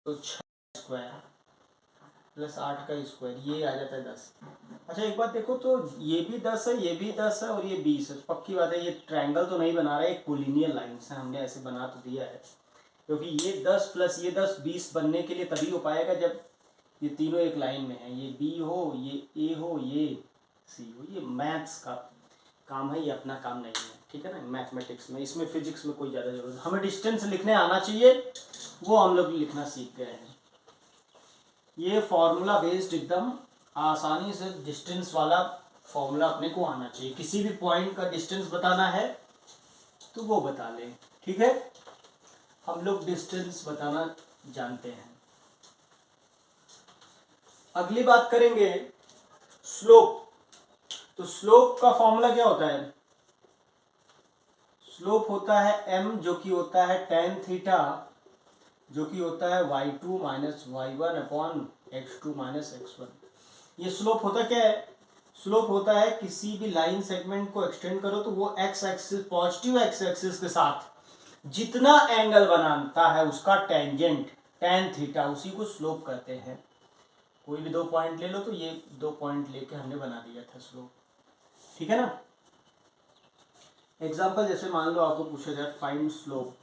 तो 6 square plus 8 का square, ये आ जाता है 10। अच्छा एक बात देखो, तो ये भी 10 है, ये भी 10 है और ये 20 है, तो पक्की बात है ये ट्रायंगल तो नहीं बना रहा है, एक कोलिनियर लाइन्स है, हमने ऐसे बना तो दिया है। क्योंकि ये 10 प्लस ये 10 20 बनने के लिए तभी हो पाएगा जब ये तीनों एक लाइन में है, ये बी हो, ये ए हो, ये सी हो। ये मैथ्स का काम है, ये अपना काम नहीं है, ठीक है ना, मैथमेटिक्स में, इसमें फिजिक्स में कोई ज़्यादा जरूरत, हमें डिस्टेंस लिखने आना चाहिए, वो हम लोग लिखना सीख गए हैं। ये फॉर्मूला बेस्ड एकदम आसानी से डिस्टेंस वाला फॉर्मूला अपने को आना चाहिए, किसी भी पॉइंट का डिस्टेंस बताना है तो वो बता लें, ठीक है। हम लोग डिस्टेंस बताना जानते हैं। अगली बात करेंगे स्लोप। तो स्लोप का फॉर्मूला क्या होता है? स्लोप होता है m, जो कि होता है tan थीटा, जो कि होता है y2 minus y1 upon x2 minus x1। ये स्लोप होता क्या है? स्लोप होता है किसी भी लाइन सेगमेंट को एक्सटेंड करो तो वो x axis, positive x axis के साथ जितना एंगल बनाता है उसका टेंजेंट tan थीटा, उसी को स्लोप कहते हैं। कोई भी दो पॉइंट ले लो, तो ये दो पॉइंट लेके हमने बना दिया था स्लोप, ठीक है ना। एग्जाम्पल जैसे मान लो आपको पूछा जाए find slope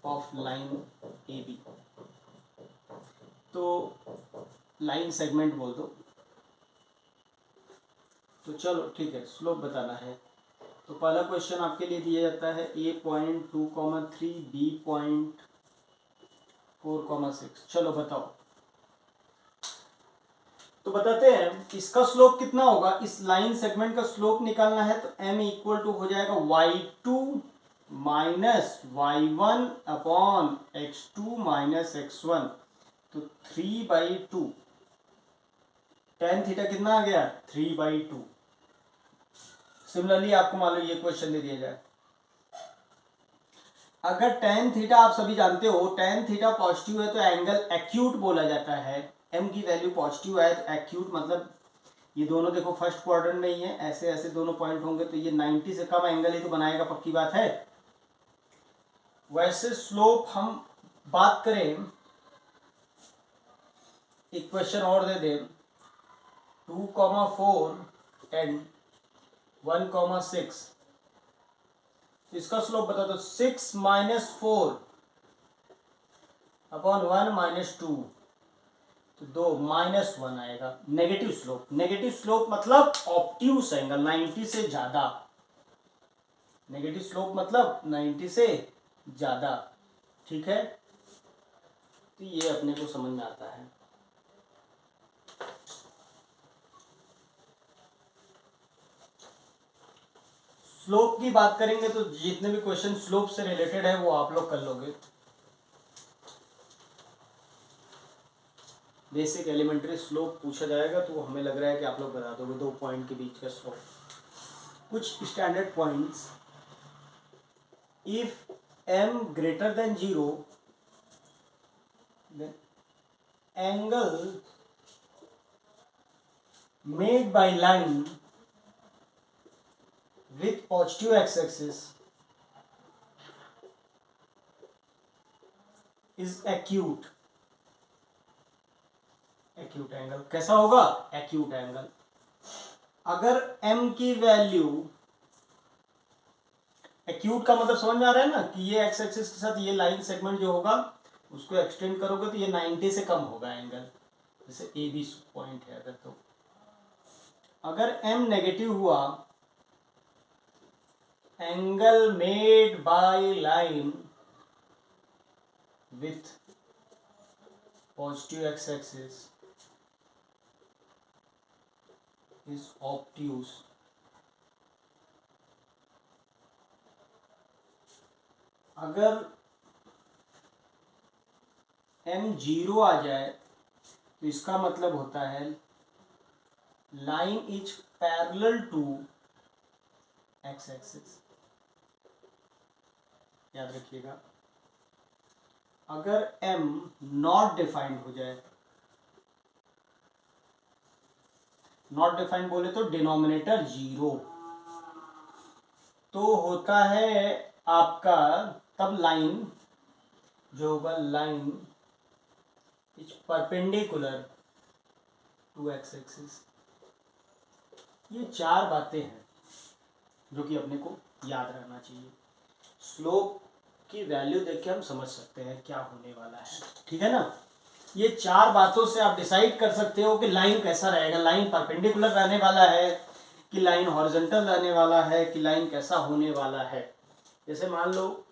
of line A B, तो लाइन सेगमेंट बोल दो, तो चलो ठीक है, स्लोप बताना है। तो पहला क्वेश्चन आपके लिए दिया जाता है a.2,3 b.4,6। चलो बताओ। तो बताते हैं इसका स्लोप कितना होगा, इस लाइन सेगमेंट का स्लोप निकालना है, तो m इक्वल टू हो जाएगा y2 minus y1 upon x2 minus x1, तो 3/2। tan थीटा कितना आ गया? 3/2। सिमिलरली आपको मान लो ये क्वेश्चन दे दिया जाए, अगर tan थीटा आप सभी जानते हो, tan थीटा पॉजिटिव है तो एंगल एक्यूट बोला जाता है। m की वैल्यू पॉजिटिव है तो एक्यूट मतलब ये दोनों देखो फर्स्ट क्वाड्रेंट में ही है, ऐसे ऐसे दोनों पॉइंट होंगे तो ये 90 से कम एंगल ही तो बनाएगा, पक्की बात है। वैसे स्लोप हम बात करें, एक क्वेश्चन और दे दें, 2,4 एंड 1,6, इसका स्लोप बता दो। 6 माइनस 4 अपॉन 1 माइनस 2, तो 2 माइनस 1 आएगा। नेगेटिव स्लोप, नेगेटिव स्लोप मतलब ऑब्ट्यूस एंगल 90 से ज्यादा, नेगेटिव स्लोप मतलब 90 से ज्यादा, ठीक है। तो ये अपने को समझ में आता है। स्लोप की बात करेंगे तो जितने भी क्वेश्चन स्लोप से रिलेटेड है वो आप लोग कर लोगे। बेसिक एलिमेंट्री स्लोप पूछा जाएगा तो हमें लग रहा है कि आप लोग बता दोगे, दो पॉइंट के बीच का स्लोप। कुछ standard points, if m greater than 0 then angle made by line with positive x-axis is acute। Acute angle कैसा होगा? Acute angle. अगर m की वैल्यू, एक्यूट का मतलब समझ में आ रहा है ना, कि ये एक्स एक्सिस के साथ ये लाइन सेगमेंट जो होगा उसको एक्सटेंड करोगे तो ये 90 से कम होगा एंगल, जैसे ए बी पॉइंट है अगर, तो अगर m नेगेटिव हुआ, angle made by line with positive x axis is obtuse. अगर m 0 आ जाए तो इसका मतलब होता है line is parallel to x axis, याद रखिएगा। अगर m नॉट डिफाइंड हो जाए, नॉट डिफाइंड बोले तो डिनोमिनेटर 0, तो होता है आपका तब लाइन जो होगा line is perpendicular to x axis. ये चार बातें हैं जो कि अपने को याद रखना चाहिए। स्लोप की वैल्यू देख के हम समझ सकते हैं क्या होने वाला है, ठीक है ना। ये चार बातों से आप डिसाइड कर सकते हो कि लाइन कैसा रहेगा, लाइन परपेंडिकुलर रहने वाला है कि लाइन हॉरिजॉन्टल रहने वाला है कि लाइन कैसा होने वाला है। जैसे मान लो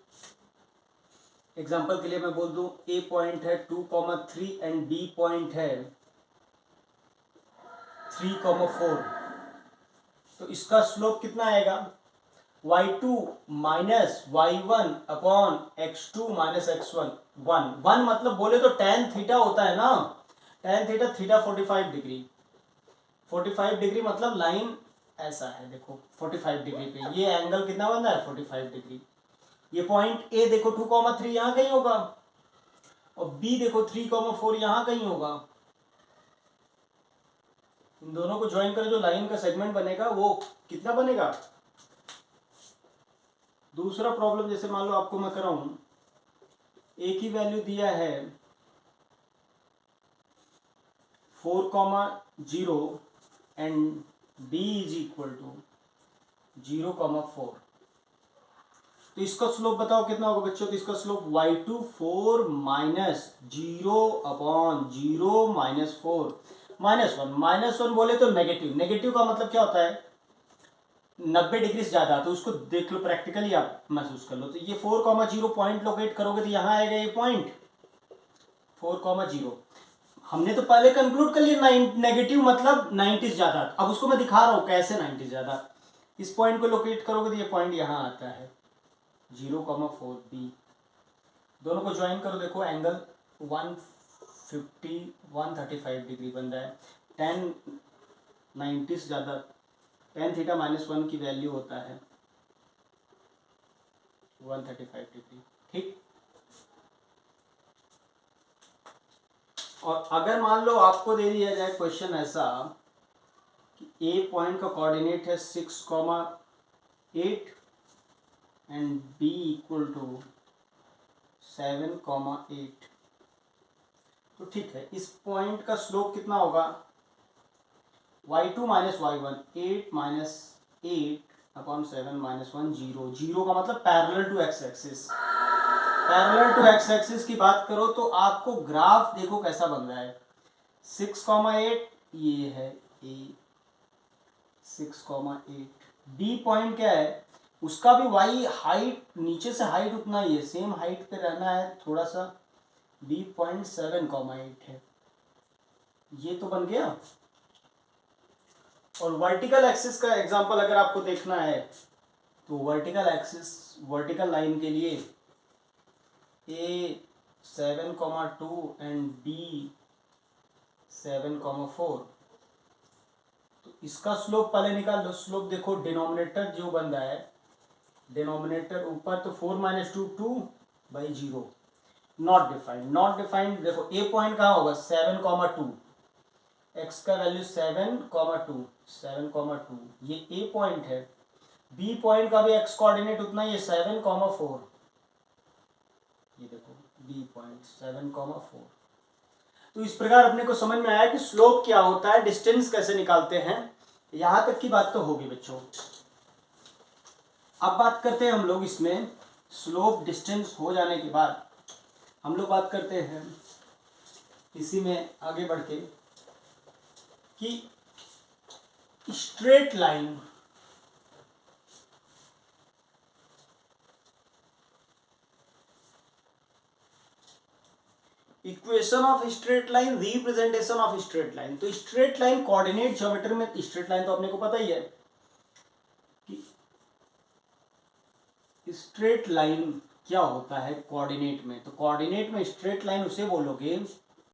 एग्जांपल के लिए मैं बोल दूं ए पॉइंट है 2,3 एंड बी पॉइंट है 3,4, तो इसका स्लोप कितना आएगा y2 minus y1 upon x2 minus x1। One मतलब बोले तो tan थीटा होता है ना, tan theta theta 45 degree, 45 degree मतलब लाइन ऐसा है देखो 45 डिग्री पे ये एंगल कितना बन रहा है 45 डिग्री। ये पॉइंट ए देखो 2,3 यहाँ कहीं होगा और बी देखो 3,4 यहाँ कहीं होगा। इन दोनों को ज्वाइन कर जो लाइन का सेगमेंट बनेगा वो कितना बनेगा। दूसरा प्रॉब्लम जैसे मान लो आपको मैं कराऊं, ए की वैल्यू दिया है 4,0 and B is equal to 0,4, तो इसका स्लोप बताओ कितना होगा बच्चों। तो इसका slope y2 4 minus 0 upon 0 minus 4 minus one बोले तो नेगेटिव, नेगेटिव का मतलब क्या होता है 90 डिग्री से ज्यादा, तो उसको देख लो प्रैक्टिकली आप महसूस कर लो। तो ये 4,0 पॉइंट लोकेट करोगे तो यहाँ आएगा ये पॉइंट 4,0। हमने तो पहले कंक्लूड कर लिया नेगेटिव मतलब 90 से ज्यादा, अब उसको मैं दिखा रहा हूँ कैसे 90 से ज्यादा। इस पॉइंट को लोकेट करोगे तो ये पॉइंट यहाँ आता है 0,4 बी। दोनों को ज्वाइन करो देखो एंगल 135 डिग्री बन रहा है। 90 से ज़्यादा tan थीटा -1 की वैल्यू होता है 135 डिग्री, ठीक। और अगर मान लो आपको दे दिया जाए क्वेश्चन ऐसा कि ए पॉइंट का कोऑर्डिनेट है 6,8 एंड बी इक्वल टू 7,8, तो ठीक है इस पॉइंट का स्लोप कितना होगा y2 minus y1 8 minus 8 upon 7 minus 1 0, 0 का मतलब parallel to x axis. Parallel to x axis की बात करो तो आपको ग्राफ देखो कैसा बन रहा है 6,8 ये है ए 6,8, बी पॉइंट क्या है उसका भी y हाइट नीचे से हाइट उतना ही है, सेम हाइट पे रहना है थोड़ा सा, बी पॉइंट 7,8 है, ये तो बन गया। और वर्टिकल एक्सिस का एग्जांपल अगर आपको देखना है तो वर्टिकल एक्सिस वर्टिकल लाइन के लिए ए 7,2 एंड बी 7,4, तो इसका स्लोप पहले निकाल लो। स्लोप देखो डिनोमिनेटर जो बन रहा है, डिनोमिनेटर ऊपर तो 4 minus 2 2/0, not defined, not defined. देखो ए पॉइंट कहाँ होगा 7,2, एक्स का वैल्यू 7,2 7,2, ये ए पॉइंट है। बी पॉइंट का भी एक्स कोऑर्डिनेट उतना ही है 7,4, ये देखो बी पॉइंट 7,4। तो इस प्रकार अपने को समझ में आया कि स्लोप क्या होता है, डिस्टेंस कैसे निकालते हैं। यहां तक की बात तो होगी बच्चों। अब बात करते हैं हम लोग इसमें स्लोप डिस्टेंस हो जाने के बाद हम लोग बात करते हैं इसी में आगे बढ़ के कि straight line equation of straight line, representation of straight line. तो स्ट्रेट लाइन कोऑर्डिनेट ज्योमेट्री में स्ट्रेट लाइन तो अपने को पता ही है कि स्ट्रेट लाइन क्या होता है कोऑर्डिनेट में। तो कोऑर्डिनेट में स्ट्रेट लाइन उसे बोलोगे